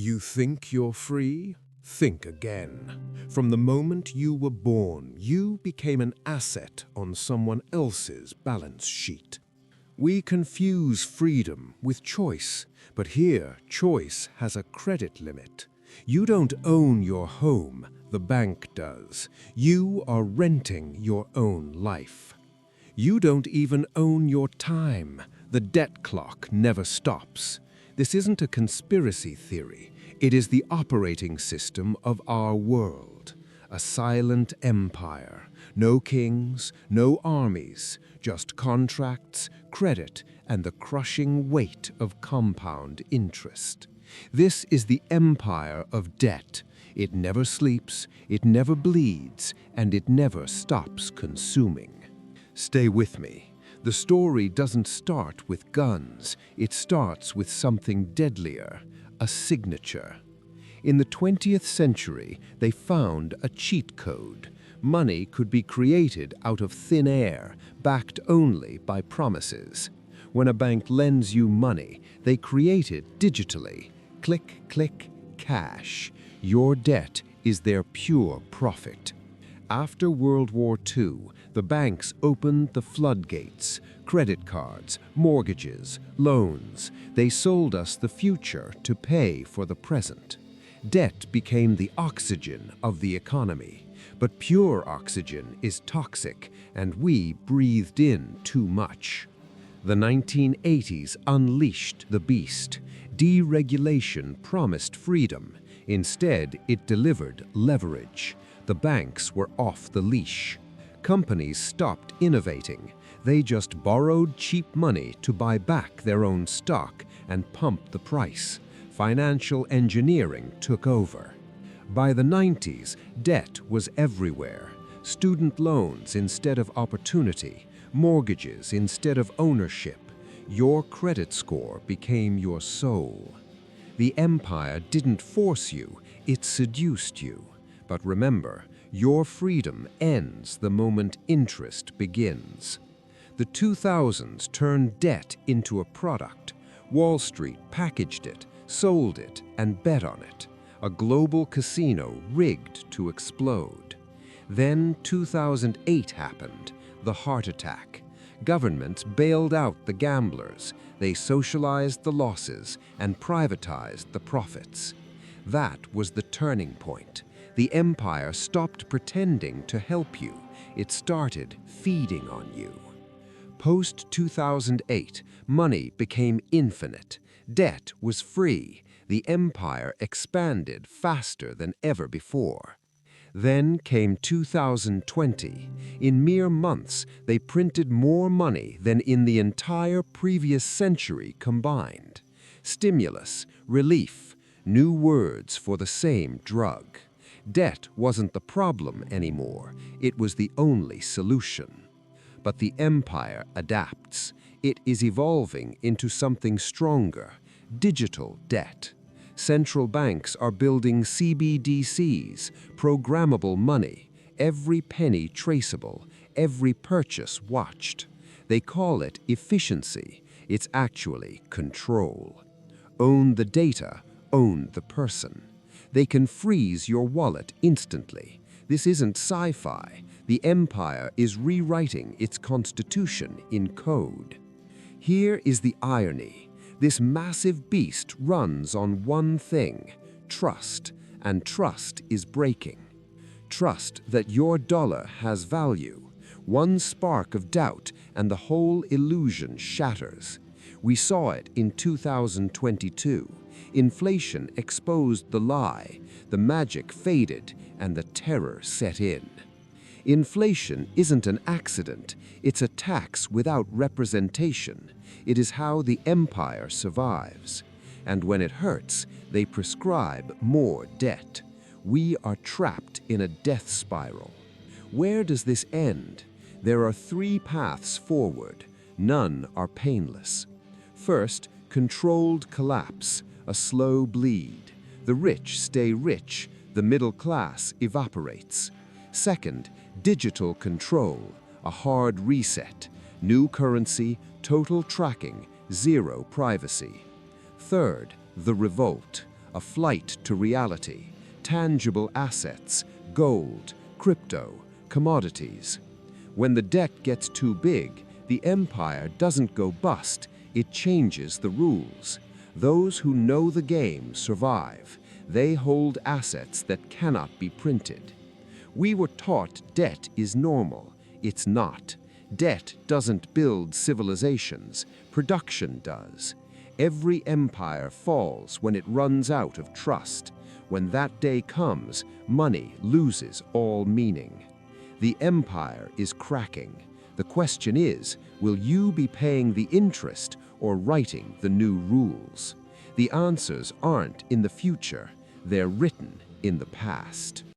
You think you're free? Think again. From the moment you were born, you became an asset on someone else's balance sheet. We confuse freedom with choice, but here choice has a credit limit. You don't own your home, the bank does. You are renting your own life. You don't even own your time. The debt clock never stops. This isn't a conspiracy theory. It is the operating system of our world. A silent empire. No kings, no armies, just contracts, credit, and the crushing weight of compound interest. This is the empire of debt. It never sleeps, it never bleeds, and it never stops consuming. Stay with me. The story doesn't start with guns. It starts with something deadlier, a signature. In the 20th century, they found a cheat code. Money could be created out of thin air, backed only by promises. When a bank lends you money, they create it digitally. Click, click, cash. Your debt is their pure profit. After World War II, the banks opened the floodgates. Credit cards, mortgages, loans. They sold us the future to pay for the present. Debt became the oxygen of the economy. But pure oxygen is toxic, and we breathed in too much. The 1980s unleashed the beast. Deregulation promised freedom. Instead, it delivered leverage. The banks were off the leash. Companies stopped innovating. They just borrowed cheap money to buy back their own stock and pump the price. Financial engineering took over. By the 90s, debt was everywhere. Student loans instead of opportunity, mortgages instead of ownership. Your credit score became your soul. The empire didn't force you, it seduced you. But remember, your freedom ends the moment interest begins. The 2000s turned debt into a product. Wall Street packaged it, sold it, and bet on it. A global casino rigged to explode. Then 2008 happened, the heart attack. Governments bailed out the gamblers. They socialized the losses and privatized the profits. That was the turning point. The empire stopped pretending to help you. It started feeding on you. Post-2008, money became infinite. Debt was free. The empire expanded faster than ever before. Then came 2020. In mere months, they printed more money than in the entire previous century combined. Stimulus, relief, new words for the same drug. Debt wasn't the problem anymore. It was the only solution. But the empire adapts. It is evolving into something stronger, digital debt. Central banks are building CBDCs, programmable money, every penny traceable, every purchase watched. They call it efficiency. It's actually control. Own the data, own the person. They can freeze your wallet instantly. This isn't sci-fi. The empire is rewriting its constitution in code. Here is the irony. This massive beast runs on one thing, trust, and trust is breaking. Trust that your dollar has value. One spark of doubt and the whole illusion shatters. We saw it in 2022. Inflation exposed the lie, the magic faded, and the terror set in. Inflation isn't an accident, it's a tax without representation. It is how the empire survives. And when it hurts, they prescribe more debt. We are trapped in a death spiral. Where does this end? There are three paths forward. None are painless. First, controlled collapse, a slow bleed. The rich stay rich, the middle class evaporates. Second, digital control, a hard reset. New currency, total tracking, zero privacy. Third, the revolt, a flight to reality, tangible assets, gold, crypto, commodities. When the debt gets too big, the empire doesn't go bust, it changes the rules. Those who know the game survive. They hold assets that cannot be printed. We were taught debt is normal. It's not. Debt doesn't build civilizations. Production does. Every empire falls when it runs out of trust. When that day comes, money loses all meaning. The empire is cracking. The question is, will you be paying the interest or writing the new rules? The answers aren't in the future. They're written in the past.